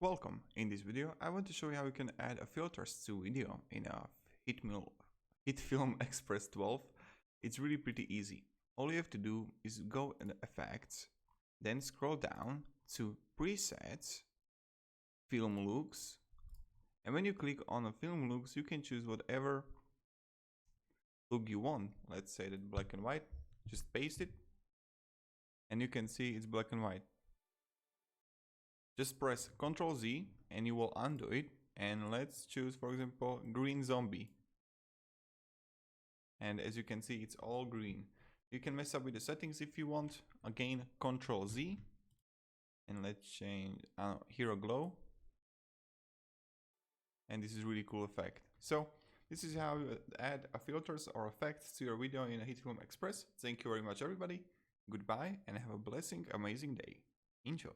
Welcome. In this video, I want to show you how you can add a filters to video in a Hitfilm Express 12. It's really pretty easy. All you have to do is go in Effects, then scroll down to Presets, Film Looks, and when you click on a Film Looks, you can choose whatever look you want. Let's say that black and white. Just paste it, and you can see it's black and white. Just press Ctrl Z and you will undo it, and let's choose, for example, green zombie. And as you can see, it's all green. You can mess up with the settings if you want. Again, Ctrl Z, and let's change hero glow. And this is really cool effect. So this is how you add filters or effects to your video in a Hitfilm Express. Thank you very much, everybody. Goodbye and have a amazing day. Enjoy.